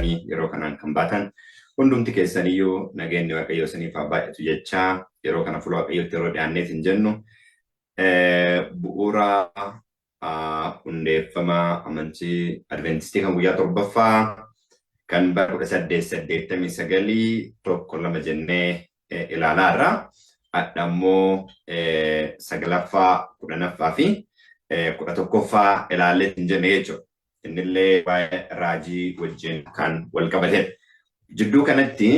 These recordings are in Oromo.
dhufanii yeroo kanaan kan baatan hundumti keessaniyyuu nageenyi Waaqayyoo isiniif haa baay'atu jechaa yeroo kana fuula Waaqayyootti yeroo dhiyaanneet hin jennu bu'uura hundeeffama amantii Adventistii kan guyyaa torbaffaa kan bara 1889 tokko lama jennee ilaalaa irraa adda immoo sagalaffaa kudhanaffaa fi 11ffaa ilaallee hin jenne jechuudha. Innillee waa'ee raajii wajjin kan wal qabatedha. Jidduu kanatti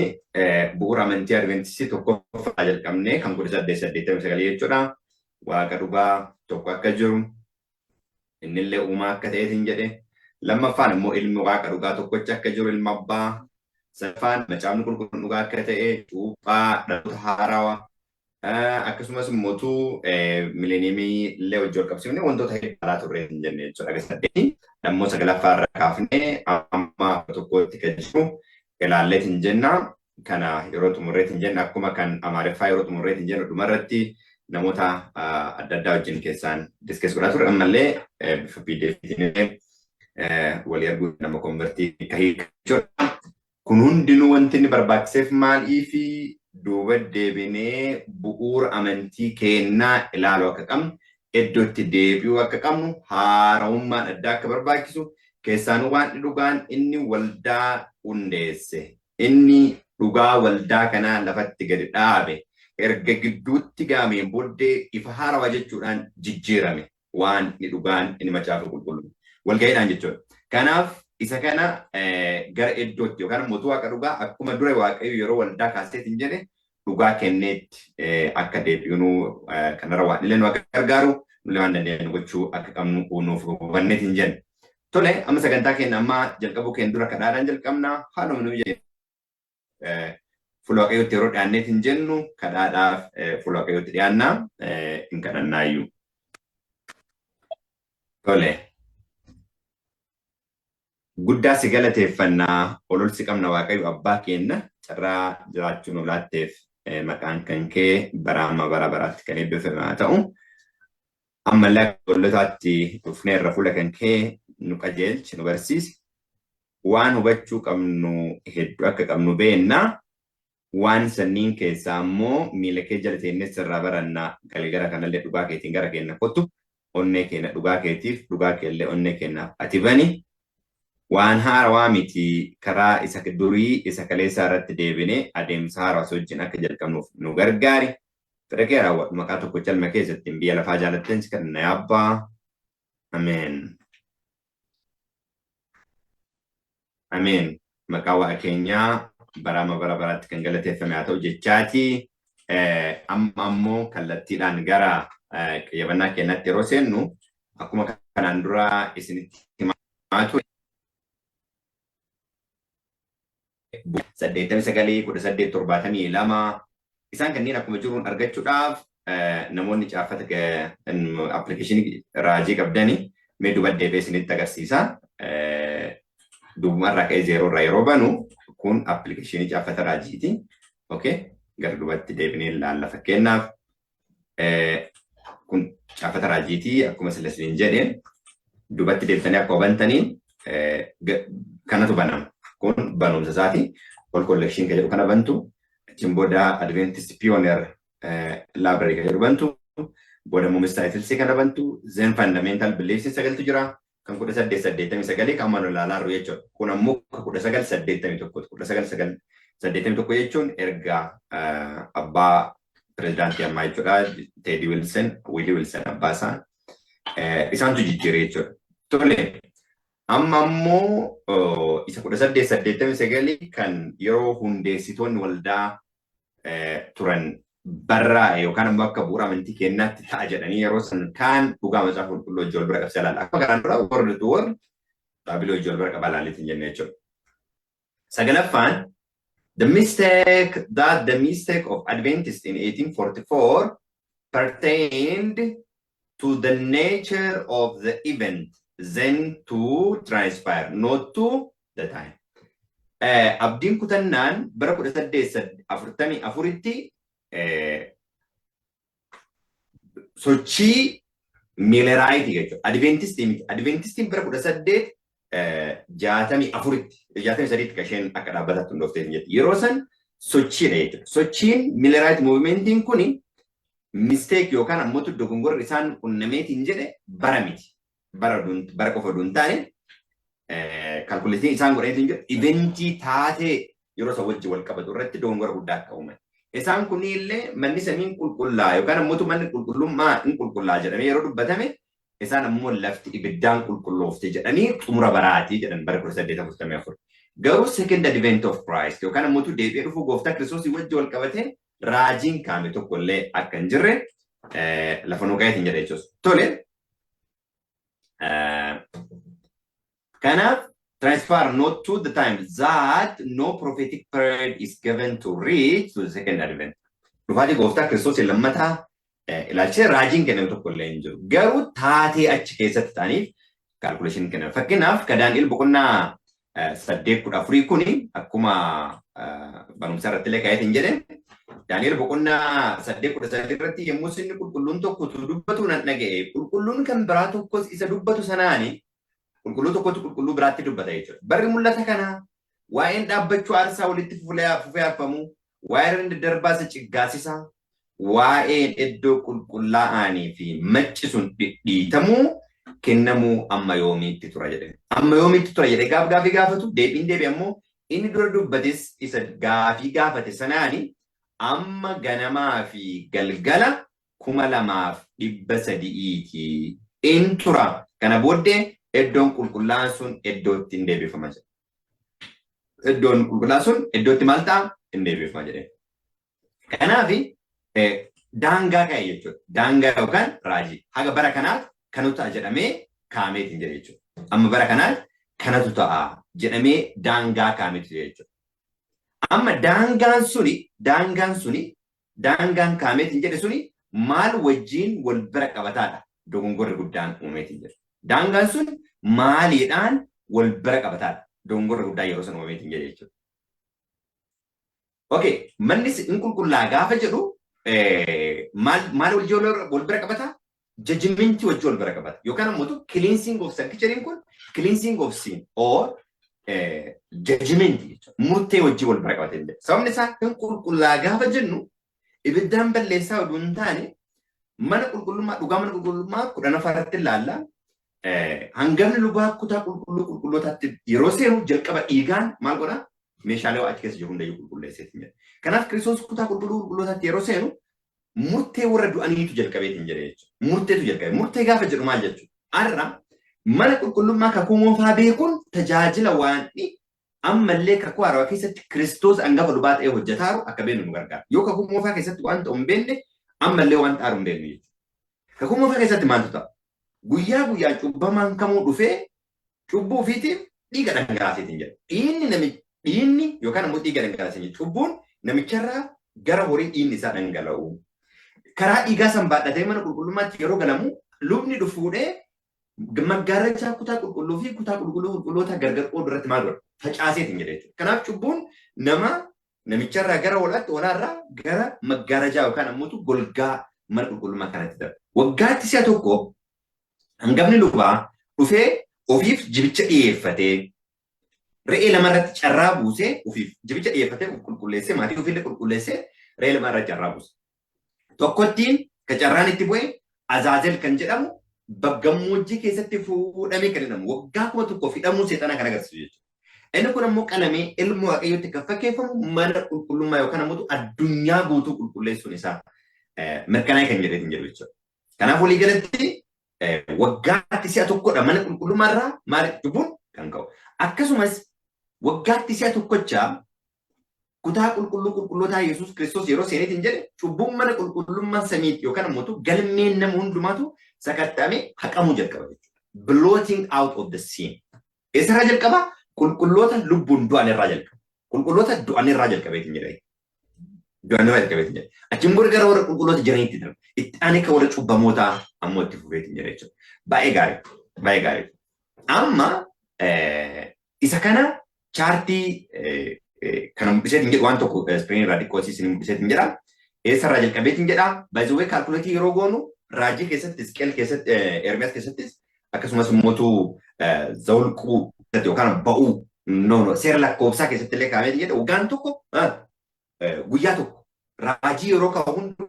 bu'uura amantii Adventistii tokkoffaa jalqabnee kan 1889 jechuudha. Waaqa dhugaa tokko akka jiru innillee uumaa akka ta'eetiin jedhe. Lammaffaan immoo ilmi waaqa dhugaa tokkocha akka jiru ilma abbaa. Sadaffaan macaafni qulqulluun dhugaa akka ta'e cuuphaa dhaloota haarawaa. Akkasumas immoo mileeniyeemii illee wajjin wal qabsiifnee wantoota hedduu turre hin jenne jechuudha. Saddeetii dhimmoo sagalaffaa irra kaafnee amma tokkotti kan jiru ilaallee hin jenna. Kana yeroo xumurree hin jenna akkuma kan Amaariffaa yeroo xumurree hin jennu dhumarratti namoota adda addaa wajjin keessaan diskees godhaa ture. Ammallee bifa PDF'tiin walii arguu nama konvertii kahii jechuudha. Kun hundinuu wanti inni barbaachiseef maalii fi duuba deebinee bu'uura amantii kennaa ilaaluu akka qabnu, iddootti deebi'uu akka qabnu, haara'ummaan addaa akka barbaachisu, keessaanuu waan dhugaan inni waldaa hundeesse, inni dhugaa waldaa kanaa lafatti gadi dhaabe, erga gidduutti gaameen booddee ifa haarawaa jechuudhaan jijjiirame waan inni dhugaan inni macaafa qulqulluun walga'iidhaan jechuudha. Kanaaf isa kana gara iddootti yookaan mootuu waaqa dhugaa akkuma dura waaqayyo yeroo waldaa kaaseetiin jedhe dhugaa kenneetti akka deebi'uu kanarra waan illee nu akka gargaaru nulle waan dandeenyu gochuu akka qabnu nuuf hubanneetiin jenne. Tole amma sagantaa keenya amma jalqabuu keenya dura kadhaadhaan jalqabna haaluma nu jedhe fuula waaqayyootti yeroo dhiyaanneetiin jennu kadhaadhaaf fuula waaqayyootti dhiyaannaa hin kadhannaayyuu. Tole. Guddaa si galateeffannaa ololsi qabna waaqayyo abbaa keenya carraa jiraachuun olaatteef maqaan kan kee bara amma bara baraatti kan eebbifame haa ta'u. Ammallee ollotaatti dhufnee irra fuula kan kee nu qajeelchi nu barsiisi. Waan hubachuu qabnu hedduu akka qabnu beennaa. Waan sanniin keessaa immoo miila kee jala teennee sirraa barannaa galgala kanallee dhugaa keetiin gara keenya kottu. Onnee keenya dhugaa keetiif dhugaa keellee onnee keenyaaf ati bani. Waan haarawaa miti karaa isa durii isa kaleessaa irratti deebinee adeemsa haarawaa wajjin akka jalqabnuuf nu gargaari. Fedha kee raawwadhu maqaa tokkicha ilma keessatti biyya lafaa jaalatteen si kadhanna yaa abbaa. Ameen. Ameen. Maqaa waaqa keenyaa bara amma bara baraatti kan galateeffame haa ta'u jechaati. Amma ammoo kallattiidhaan gara qayyabannaa keenyatti yeroo seennu akkuma kanaan dura isinitti himaa ture. 89-1872 isaan kanneen akkuma jiruun argachuudhaaf namoonni caafata appilikeeshinii raajii qabdanii mee duba deebee isinitti agarsiisa. Duubumarraa ka'ee zeeroo irraa yeroo banu kun appilikeeshinii caafata raajiiti. Gara dubatti deebinee ilaalla fakkeenyaaf kun caafata raajiiti akkuma silasiin jedheen dubatti deebitanii akka hubantaniin kanatu banama. Kun barumsa isaati. Wal collection kan jedhu kana bantu. Achiin booda Adventist Pioneer Library kan jedhu bantu. Booda Mumis Titles kana bantu. Zen Fundamental Beliefs sagaltu jira. Kan 1889 kan mana ilaalaa jiru jechuudha. Kun ammoo 1981 1981 jechuun erga abbaa pirezidaantii ammaa jechuudha. Teddy Wilson, Willie Wilson abbaa isaa. Isaantu jijjiire jechuudha. Tole. Amma ammoo isa 1889 kan yeroo hundeessitoonni waldaa turan barraa yookaan ammoo akka bu'uura amantii keenyaatti ta'a jedhanii yeroo san kaan dhugaa macaafa qulqulluu wajjin wal bira qabsiisaa ilaala. Akkuma kanaan dura word to word Baabiloo wajjin wal bira qabaa ilaaleetiin jenne jechuudha. Sagalaffaan the mistake of Adventists in 1844 pertained to the nature of the event then to transpire, not to the time. Abdiin kutannaan bara 1844tti sochii miileraayitii jechuudha. Adventistiin bara 18 jaatamii sadiitti kasheen akka dhaabbatatti hundoofte jetti. Yeroo san sochiidha jechuudha. Sochiin Milleriite Muuvimentiin kuni mistake yookaan ammoo dogongorri isaan qunnameetiin jedhe bara miti. Bara qofa duun taane kalkuleetiin isaan godhaneetiin jedhe iventii taatee yeroo isa wajji wal qabatu irratti dogongora guddaa akka uuman. Isaan kunillee manni samiin qulqullaa yookaan ammoo manni qulqullummaa hin qulqullaa jedhamee yeroo dubbatame isaan ammoo lafti ibiddaan qulqulloofte jedhanii xumura baraatii jedhan bara 1844. Garuu second advent of Christ yookaan ammoo deebi'ee dhufuu gooftaa Kiristoosii wajji wal qabatee raajiin kaame tokkollee akka hin jirre lafa nu qayeetiin jedha jechuudha. Tole. Kanaaf transfer not to the time that no prophetic period is given to reach to the second advent. Dhufaatii gooftaa Kiristoosii lammataa ilaalchee raajiin kennamu tokkollee hin jiru. Garuu taatee achi keessatti ta'aniif kaalkuleeshinii kennamu. Fakkeenyaaf Daani'eel boqonnaa 8:14 kuni akkuma barumsa irratti illee kaa'eetiin jedhe Daani'eel boqonnaa 8:13 irratti yommuu inni qulqulluun tokko dubbatu nan dhaga'e. Qulqulluun kan biraa tokkos isa dubbatu sanaani qulqulluu tokkotu qulqulluu biraatti dubbata jechuudha. Barri mul'ata kana waa'een dhaabbachuu aarsaa walitti fufee arfamu, waa'een darbaa isa ciggaasisaa, waa'een iddoo qulqullaa'anii fi maccisuun dhidhiitamuu kennamuu amma yoomiitti tura jedhe. Amma yoomiitti tura jedhe gaafii gaafatu deebii ammoo inni dura dubbates isa gaafii gaafate sanaani amma ganamaa fi galgala 2300 in tura. Kana booddee iddoon qulqullaa'aan sun iddootti hin deebifama jedhe. Iddoon qulqullaa'aan sun iddootti maal ta'a? Hin deebifama jedhe. Kanaaf daangaa ka'e jechuudha. Daangaa yookaan raajii. Haga bara kanaaf kanatu ta'a jedhamee kaameetiin jedhe jechuudha. Amma bara kanaaf kanatu ta'a jedhamee daangaa kaameetiin jechuudha. Amma daangaan kaameetiin jedhe suni maal wajjiin wal bira qabataadha. Dogongorri guddaan uumeetiin jedhe. Daangaan sun maaliidhaan wal bira qabataadha. Dogongorri guddaan yeroo san uumeetiin jedhe jechuudha. Okay, manni hin qulqullaa gaafa jedhu maal wajjin wal bira qabataa? Judgmentii wajjin wal bira qabata. Yookaan ammoo cleansing of sanctuary kun cleansing of sin or judgment jechuudha. Murtee wajjin wal bira qabata illee. Sababni isaa hin qulqullaa gaafa jennu ibiddaan balleessaa oduu hin taane mana qulqullummaa dhugaa mana qulqullummaa 10 irratti ilaalla. Hangafni lubaa kutaa qulqullootaatti yeroo seenu jalqaba dhiigaan maal godhaa? Meeshaalee achi keessa jiru hundayyuu qulqulleesseetiin jedha. Kanaaf Kiristoos kutaa qulqullootaatti yeroo seenu murtee warra du'aniitu jalqabeetiin jedhe jechuudha. Murteetu jalqabe. Murtee gaafa jedhu maal jechuudha? Har'a mana qulqullummaa kakuu moofaa beekuun tajaajila waan ammallee kakuu haarawaa keessatti Kiristoos hangafa lubaa ta'ee hojjetaaru akka beeknu nu gargaara. Yoo kakuu moofaa keessatti waan ta'u hin beekne ammallee waan xaaru hin beeknu jechuudha. Kakuu moofaa keessatti maaltu ta'a? Guyyaa guyyaan cubbamaan kamuu dhufee cubbuu ofiitiif dhiiga dhangalaaseetiin jedha. Dhiinni yookaan ammoo dhiiga dhangalaaseetiin jedha. Cubbuun namicharraa gara horii dhiinni isaa dhangala'u. Karaa dhiigaa san baadhatee mana qulqullummaatti yeroo galamu lubni dhufuudhee maggaarrachaa kutaa qulqulluu fi kutaa qulqulloota gargar qoodu irratti maal godha? Facaaseetiin jedha jechuudha. Kanaaf cubbuun namicharraa gara olaarraa gara maggaarrachaa yookaan ammoo golgaa mana qulqullummaa kanatti darba. Waggaatti si'a tokko hangafni lubaa dhufee ofiif jibicha dhiyeeffatee re'ee lamarratti carraa buusee ofiif jibicha dhiyeeffatee qulqulleessee maatii ofiillee qulqulleessee re'ee lamarratti carraa buuse. Tokkottiin ka carraan itti bu'ee Azaazel kan jedhamu baggammoojjii keessatti fuudhamee kan jedhamu waggaa 1 hidhamuu seexanaa kan agarsiisu jechuudha. Inni kun ammoo qalamee ilma waaqayyootti kan fakkeeffamu mana qulqullummaa yookaan ammoo addunyaa guutuu qulqulleessuun isaa mirkanaa'e kan jedheetiin jedhu jechuudha. Kanaaf walii galatti waggaatti si'a tokkodha mana qulqullummaarraa maal cubbuun kan ka'u. Akkasumas waggaatti si'a tokkochaa kutaa qulqullootaa Yesuus Kiristoos yeroo seeneetiin jedhe cubbuun mana qulqullummaa samiitti yookaan ammoo galmeen nama hundumaatu sakatta'amee haqamuu jalqaba jechuudha. Blotting out of the sin. Eessarraa jalqaba? Qulqulloota lubbuun du'an irraa jalqaba. Qulqulloota du'an irraa jalqabeetiin jedhe. Du'an irraa jalqabeetiin jedhe. Achiin booda gara warra qulqulloota jiraniitti darba. Itti aanee kan warra cubbamootaa ammoo itti fufeetiin jedhe jechuudha. Baay'ee gaarii. Baay'ee gaarii. Amma isa kana chaartii kana mul'iseetiin jedhu waan tokko ispiriin raadikoosiisin mul'iseetiin jedha. Eessarraa jalqabeetiin jedha. Baay'ee kaalkuleetii yeroo goonu raajii keessatti, Hisqeel keessatti, Ermiyaas keessattis akkasumas immoo Zawulquu yookaan ba'uu seera lakkoofsaa keessatti illee kaa'amee jedhe waggaan tokko guyyaa tokko raajii yeroo kaa'u hundu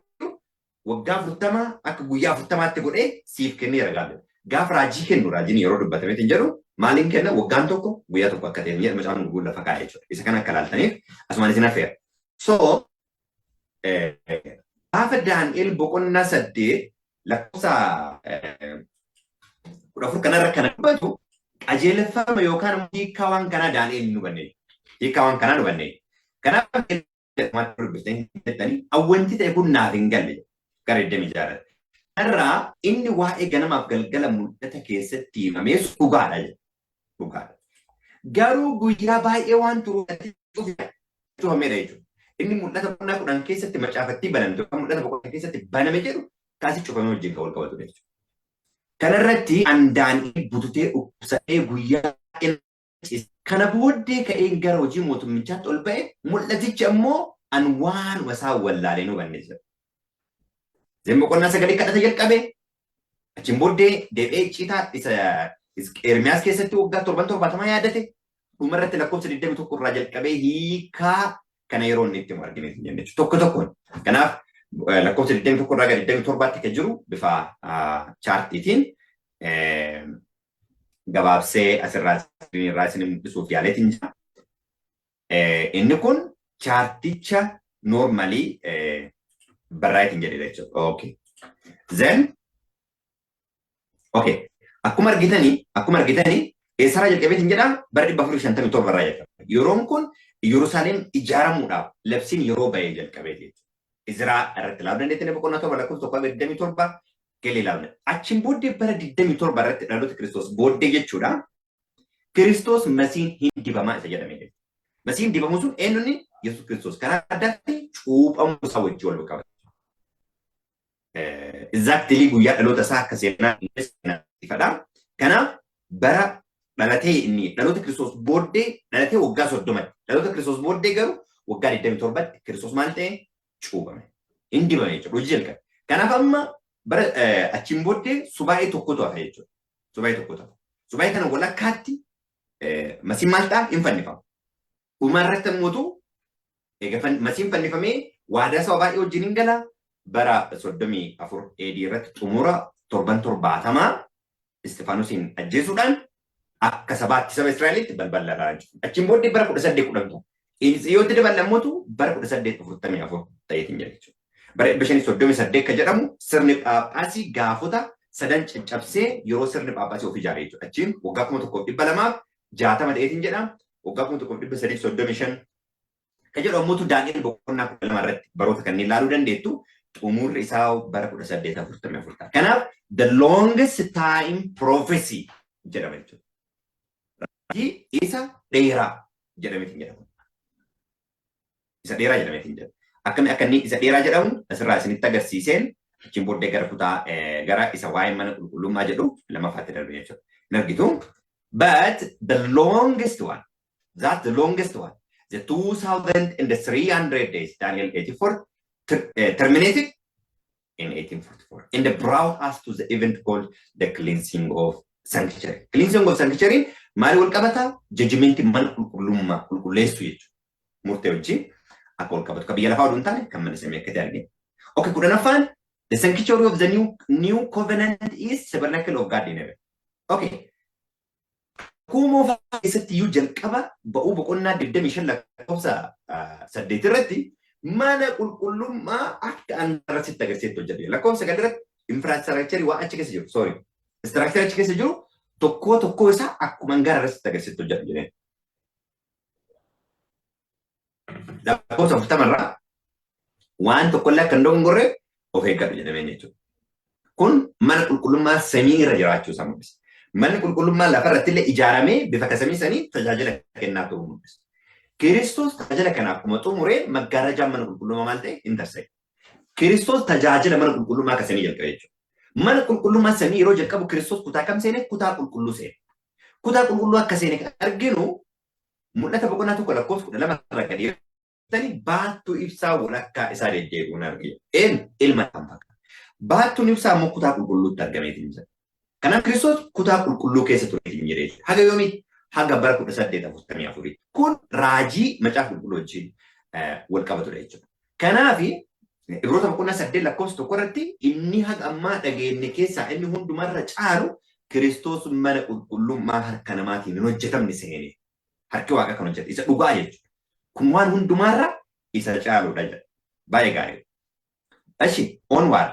waggaa 40 akka guyyaa 40tti godhee siif kenneera gaafa. Gaafa raajii kennu raajiin yeroo dubbatameeti hin jedhu maaliin kenna waggaan tokko guyyaa tokko akka ta'e jedhu macaan gurguruu lafa kaa'ee jechuudha. Isa kana akka ilaaltaniif asumaan isin affeera. So gaafa Daani'el boqonnaa 8 lakkoofsa 14 kanarra kana dubbatu qajeelfama yookaan hiikaa waan kanaa Daani'el nu banne. Hiikaa waan kanaa nu banne. Kanaaf awwanti ta'e kun naaf hin galle gara iddoo ijaarate. Irraa inni waa'ee ganamaaf galgala mul'ata keessatti himamee dhugaadha jedha. Dhugaadha. Garuu guyyaa baay'ee waan turuudhameedha jechuudha. Inni mul'ata boqonnaa 10 keessatti macaafattii banamte yookaan mul'ata boqonnaa keessatti baname jedhu kaasii cufamee wajjin kan wal qabatu jechuudha. Kanarratti Daani'el bututee dhukkubsatee guyyaa kana booddee ka'een gara hojii mootummichaatti ol ba'e mul'atichi ammoo waanuma isaa wallaalee nu banne jira. Boqonnaa 9 kadhata jalqabe achiin booddee deebi'ee citaa isa Ermiyaas keessatti waggaa 70 yaadate dhumarratti lakkoofsa 21 irraa jalqabee hiikaa kana yeroo inni itti argine jechuudha. Tokko tokkoon. Kanaaf lakkoofsa 21 irraa gara 27tti kan jiru bifa chaartiitiin gabaabsee asirraa isin mul'isuuf yaaleetiin jira. Inni kun chaarticha noormalii barraayitiin jedhedha jechuudha. Okay. Then okay. Akkuma argitanii eessarraa jalqabeetiin jedha bara 457 irraa jalqabe. Yeroon kun Yerusaalem ijaaramuudhaaf labsiin yeroo ba'ee jalqabee jechuudha. Izraa irratti ilaaluu dandeettii boqonnaa 7 lakkoofsa 27 galee ilaalna. Achiin booddee bara 27 irratti dhaloota Kiristoos booddee jechuudha. Kiristoos masiin hin dibamaa isa jedhamee jira. Masiin dibamuu sun eenyuun Yesuus Kiristoos karaa addaatti cuuphamuu isaa wajjin wal qabata. Exactly guyyaa dhaloota isaa akka seenaa ifadha. Kanaaf bara dhalatee inni dhaloota Kiristoos booddee dhalatee waggaa 30tti. Dhaloota Kiristoos booddee garuu waggaa 27tti Kiristoos maal ta'e cuuphame. Hin dibame jechuudha. Hojii jalqabe. Kanaaf amma bara achiin booddee subaa'ee tokkotu hafa jechuudha. Subaa'ee tokkotu hafa. Subaa'ee kana walakkaatti masiin maal ta'a hin fannifama. Dhumarratti immoo masiin fannifamee waadaa saba baay'ee wajjin hin gala. Bara 34 AD irratti xumura 70 Istifaanusiin ajjeesuudhaan akka sabaatti saba Israa'elitti balbal'aadhaa jechuudha. Achiin booddee bara 1812 Yooti dabalamootu bara 1844 ta'eetiin jira jechuudha. Bara 538 kan jedhamu sirni Phaaphaasii gaafota sadan caccabsee yeroo sirni Phaaphaasii of ijaaree jechuudha. Achiin waggaa 1260 ta'eetiin jedhama. Waggaa 1335 kan jedhamuutu Daani'el boqonnaa 12 irratti baroota kanneen ilaaluu dandeettu. Umurri isaa bara 1844 ta'a. Kanaaf the longest time prophecy jedhama jechuudha. Isa dheeraa jedhameetiin jedhama. Isa dheeraa jedhameetiin jedhama. Akkami akka inni isa dheeraa jedhamu asirraa isinitti agarsiiseen achiin booddee gara kutaa gara isa waa'ee mana qulqullummaa jedhu lamaffaatti darbe jechuudha. Hin argitu. But the longest one, the 2300 days, Daniel 84, terminated in 1844 and brought us to the event called the cleansing of sanctuary. Cleansing of sanctuary maali wal qabata judgment man qulqullummaa qulqulleessu jechuudha. Murtee wajjin akka wal qabatu kan biyya lafaa oduu hin taane kan mana samii akkatti arginu. Okay, kudhanaffaan the sanctuary of the new covenant is tabernacle of God in heaven. Okay. Kuumoo keessatti iyyuu jalqaba ba'uu boqonnaa 25 lakkoofsa 8 irratti mana qulqullummaa akka andarratti agarsiistu hojjete. Lakkoofsa 9 irratti infrastructure waa achi keessa jiru. Sorry. Structure achi keessa jiru tokko isaa akkuma angarratti agarsiistu hojjete jedhee. Lakkoofsa 40 irraa waan tokkollee akka hin dogongorre of eeggatu jedhamee jechuudha. Kun mana qulqullummaa samii irra jiraachuu isaa mul'isa. Manni qulqullummaa lafarratti illee ijaaramee bifa kasamii sanii tajaajila kennaa ta'uu mul'isa. Kiristoos tajaajila kanaaf akkuma xumuree maggaarajaan mana qulqullummaa maal ta'e hin tarsa'e. Kiristoos tajaajila mana qulqullummaa akka samii jalqabe jechuudha. Mana qulqullummaa samii yeroo jalqabu Kiristoos kutaa kam seene? Kutaa qulqulluu seene. Kutaa qulqulluu akka seene kan arginu mul'ata boqonnaa tokko lakkoofsa 12 irraa gadi tani baattuu ibsaa walakkaa isaa deddeebi'uun argina. Ilma kan fakkaata. Baattuun ibsaa immoo kutaa qulqulluutti argameetiin jira. Kanaaf Kiristoos kutaa qulqulluu keessa tureetiin jedhee haga yoomii haga bara 1844 kun raajii macaafa qulqulluu wajjin wal qabatudha jechuudha. Kanaafi Ibroota boqonnaa 8 lakkoofsa tokko irratti inni haga ammaa dhageenye keessaa inni hundumarra caalu Kiristoos mana qulqullummaa harka namaatiin hin hojjetamne seenee harki waaqa kan hojjete isa dhugaa jechuudha. Kun waan hundumarra isa caaludha jedha. Baay'ee gaarii. Ashi onward.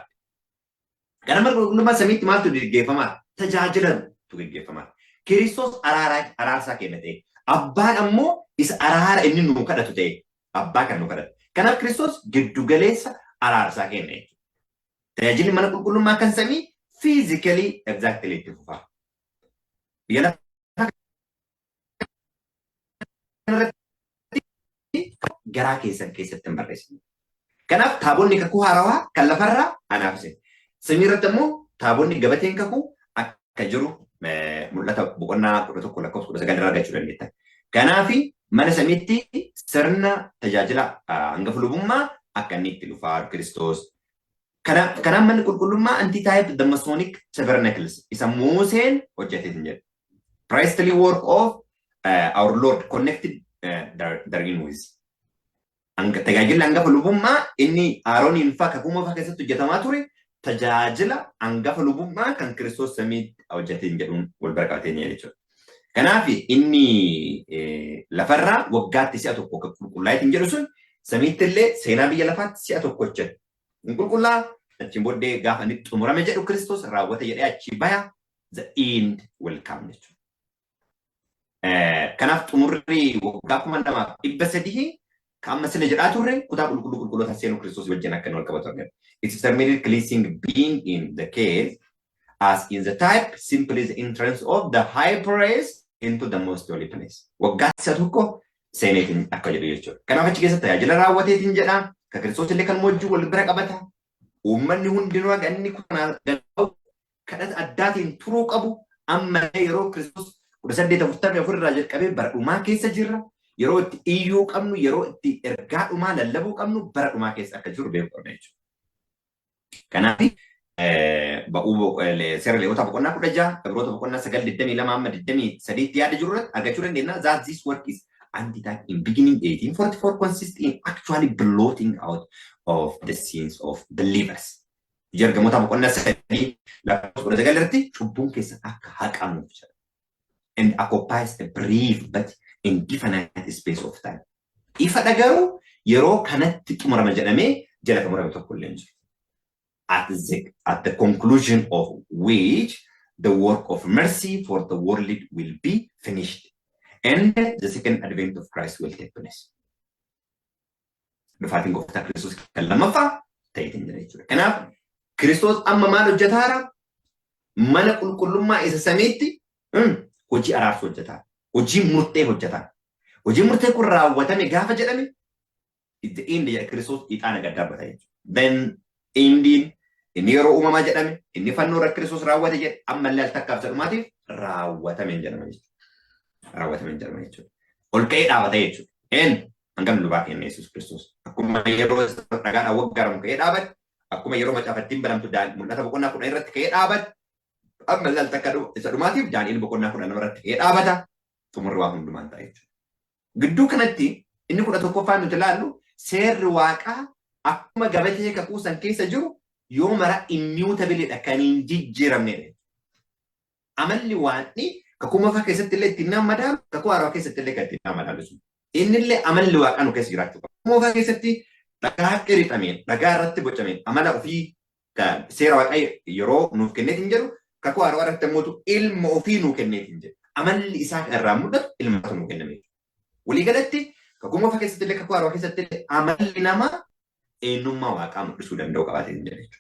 Kana mana qulqullummaa samiitti maaltu gaggeeffamaa? Tajaajilantu gaggeeffamaa. Kiristoos araarsaa kennate. Abbaan ammoo isa araara inni nuu kadhatu ta'e. Abbaa kan nuu kadhatu. Kanaaf Kiristoos giddu galeessa araarsaa kenne. Tajaajilli mana qulqullummaa kan samii physically exactly itti fufaa. Biyya lafaa garaa keessatti hin barreessine. Kanaaf taabonni kakuu haarawaa kan lafarraa anaaf isin. Samii irratti immoo taabonni gabateen kakuu akka jiru mul'ata boqonnaa 11 lakkoofsa 19 irraa argachuu dandeetta. Kanaafi mana samiitti sirna tajaajila hangafa lubummaa akka inni itti dhufaa Kiristoos. Kanaan manni qulqullummaa anti-type the Masonic Tabernacles isa Museen hojjetee hin jedhu. Priestly work of our Lord connected therein with. Tajaajila hangafa lubummaa inni Arooniin faa kakuma faa keessatti hojjetamaa ture tajaajila hangafa lubummaa kan Kiristoos samiitti hojjetee hin jedhuun wal bira qabatee jechuudha. Kanaaf inni lafarraa waggaatti si'a tokko kan qulqullaa'eetiin jedhu sun samiitti illee seenaa biyya lafaatti si'a tokko hojjeta. Qulqullaa achiin booddee gaafa inni xumurame jedhu Kiristoos raawwate jedhee achii baya the end will come jechuudha. Kanaaf xumurri waggaa 2300 kan amma sila jedhaa turre kutaa qulqullootaa seenuu Kiristoos wajjin akka inni wal qabatu argina. It's terminated cleansing being in the case as in the type simply the entrance of the high priest into the most holy place. Waggaa isa tokko seeneetiin akka jedhu jechuudha. Kanaaf achi keessatti tajaajila raawwateetiin jedha. Ka Kiristoos illee kan wajjin wal bira qabata. Uummanni hundinuu akka inni kadhata addaatiin turuu qabu amma yeroo Kiristoos 1844 irraa jalqabee bara dhumaa keessa jirra. Yeroo itti iyyuu qabnu yeroo itti ergaa dhumaa lallabuu qabnu bara dhumaa keessa akka jiru beekuu qabna jechuudha. Kanaaf seera Lewwota boqonnaa 16 Ibroota boqonnaa 9:22 amma 23 yaada jiru irratti argachuu dandeenya. That this work is anti-type in beginning 1844 consists in actually blotting out of the sins of believers. Ergamoota boqonnaa 3 lakkoofsa 19 irratti cubbuun keessa akka haqamuuf jedha. And occupies a brief but indefinite space of time. Ifa dhagaru yeroo kanatti xumurama jedhamee jala xumurame tokko illee jiru. At the conclusion of which the work of mercy for the world will be finished and the second advent of Christ will take place. Dhufaatiin gooftaa Kiristoos kan lammaffaa ta'eetiin jira jechuudha. Kanaaf Kiristoos amma maal hojjetaara? Mana qulqullummaa isa samiitti hojii araarsuu hojjetaa. Hojii murtee hojjetaa. Hojii murtee kun raawwatame gaafa jedhame the end ya Kiristoos ixaana gaddarbata jechuudha. Then indiin inni yeroo uumamaa jedhame inni fannoo irra Kiristoos raawwate jedhe ammallee al takkaaf jedhumaatiif raawwatame jedhama jechuudha. Raawwatame jedhama jechuudha. Ol ka'ee dhaabata jechuudha. Hangam lubaa kenna Yesuus Kiristoos. Akkuma yeroo dhagaadhaan waggaaramu ka'ee dhaabate akkuma yeroo macaafattiin banamtu mul'ata boqonnaa 10 irratti ka'ee dhaabate ammallee al takka isa dhumaatiif Daani'el boqonnaa 10 irratti ka'ee dhaabata. Xumurri waa hundumaan ta'a jechuudha. Gidduu kanatti inni 11ffaan nuti ilaallu seerri waaqaa akkuma gabatee kakuu san keessa jiru yoo mara immutabilidha kan hin jijjiiramnedha. Amalli waanni kakuu mafaa keessatti illee ittiin nama madaalu kakuu haarawaa keessatti illee kan ittiin nama madaalu sun. Inni illee amalli waaqaa nu keessa jiraachuu qaba. Kakuu mafaa keessatti dhagaa qirixameen dhagaa irratti bocameen amala ofii seera waaqaa yeroo nuuf kenneetiin jedhu kakuu haarawaa irratti immoo ilma ofii nuuf kenneetiin jedhu. Amalli isaa irraa mul'atu ilmaatu nuuf kenname. Walii galatti kakuu mafaa keessatti illee kakuu haarawaa keessatti illee amalli namaa eenyummaa waaqaa mul'isuu danda'u qabaatee hin jedhu.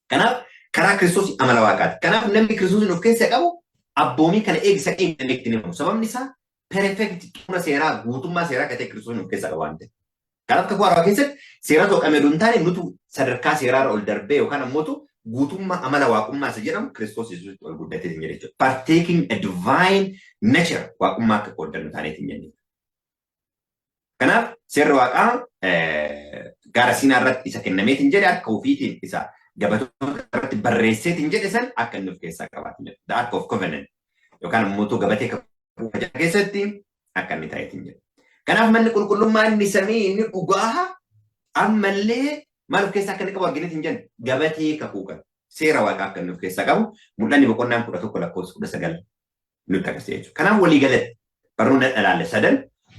Kanaaf karaa Kiristoos amala waaqaati. Kanaaf namni Kiristoos of keessa qabu abboomii kana eegisa qeemne itti himamu. Sababni isaa perfect xumura seeraa guutummaa seeraa gatee Kiristoos of keessa qabu waan ta'eef. Kanaaf kakuu haarawaa keessatti seera to'amee hin taane nutu sadarkaa seeraarra ol darbee yookaan ammoo guutummaa amala waaqummaa isa jedhamu Kiristoos Yesuusitti ol guddatee hin jedhe jechuudha. Partaking a divine nature waaqummaa akka qooddannu taaneetiin jenne. Kanaaf seerri waaqaa gaara Siinaa irratti isa kennameetiin jedhe akka ofiitiin isa gabatoota irratti barreesseetiin jedhe san akka inni of keessaa qabaatu jedha. The Ark of Covenant yookaan immoo gabatee keessatti akka inni ta'eetiin jedhu. Kanaaf manni qulqullummaa inni samii inni dhugaa ammallee maal of keessaa akka inni qabu argineetiin jennu gabatee kakuu qabu. Seera waaqaa akka inni of keessaa qabu mul'anni boqonnaan 11 lakkoofsa 19 nutti agarsiisa jechuudha. Kanaaf walii galatti barnoonni dhalaalle sadan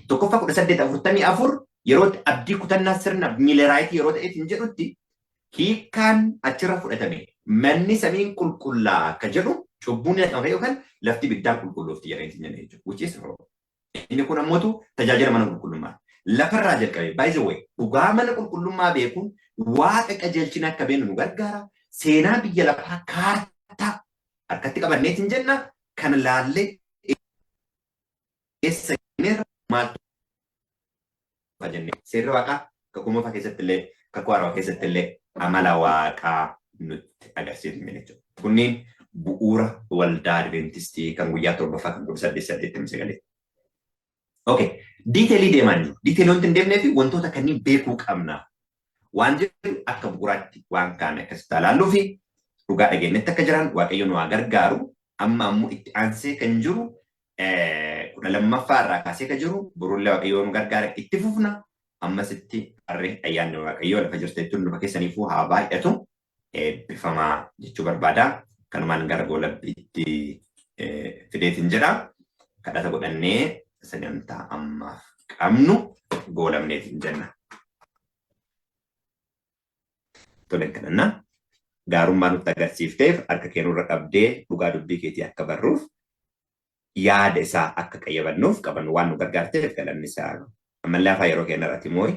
tokkoffaa 1844 yeroo abdii kutannaa sirna miileraayitii yeroo ta'eetiin jedhutti hiikkaan achirra fudhatame manni samiin qulqullaa akka jedhu cubbuun dhaqame yookaan lafti biddaan qulqulloofti jedhanii jenna jechuudha. Which is wrong. Inni kun ammootu tajaajila mana qulqullummaa. Lafarraa jalqabee by the way dhugaa mana qulqullummaa beekuun waaqa qajeelchina akka beeknu nu gargaara. Seenaa biyya lafaa kaartaa harkatti qabanneetiin jenna kan laallee eessa jennee maaltu jennee seerri waaqaa kakuu moofaa keessatti illee kakuu haarawaa keessatti illee amala waaqaa nutti agarsiisu jechuudha. Kunniin bu'uura waldaa Adventistii kan guyyaa torbaffaa kan 1889. Okay, diiteelii deemaa jiru. Diiteelii wanti hin deemnee fi wantoota kanneen beekuu qabna. Waan jedhu akka bu'uuraatti waan kaane akkasitti ilaaluu fi dhugaa dhageenyetti akka jiran waaqayyo nu haa gargaaru. Amma ammoo itti aansee kan jiru 12ffaa irraa kaasee kan jiru burullee waaqayyo nu gargaara itti fufna. Ammasitti harree ayyaanni waaqayyoo lafa jirteettuun dhufa keessaniifuu haa baay'atu eebbifamaa jechuu barbaada. Kanumaan gara goolabbiitti fideetiin jedha. Kadhata godhannee sagantaa ammaaf qabnu goolabneetiin jenna. Toleen kadhannaa gaarummaa nutti agarsiifteef harka keenurra qabdee dhugaa dubbii keetii akka barruuf yaada isaa akka qayyabannuuf qabannu waan nu gargaarteef galanni isaa ammallee afaan yeroo keenya irratti moo'i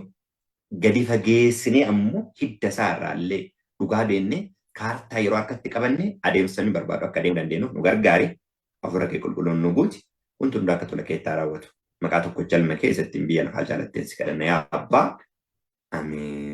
gadi fageessinee ammoo hidda isaa irraallee dhugaa beennee kaartaa yeroo akkatti qabanne adeemsanii barbaadu akka adeemu dandeenyuuf nu gargaari. Hafuura kee qulqulluun nu guuti. Wanti hundaa akka tola keettaa raawwatu. Maqaa tokko jalma keessatti biyya lafaa jaalatteen si kadhanna yaa Abbaa. Ameen.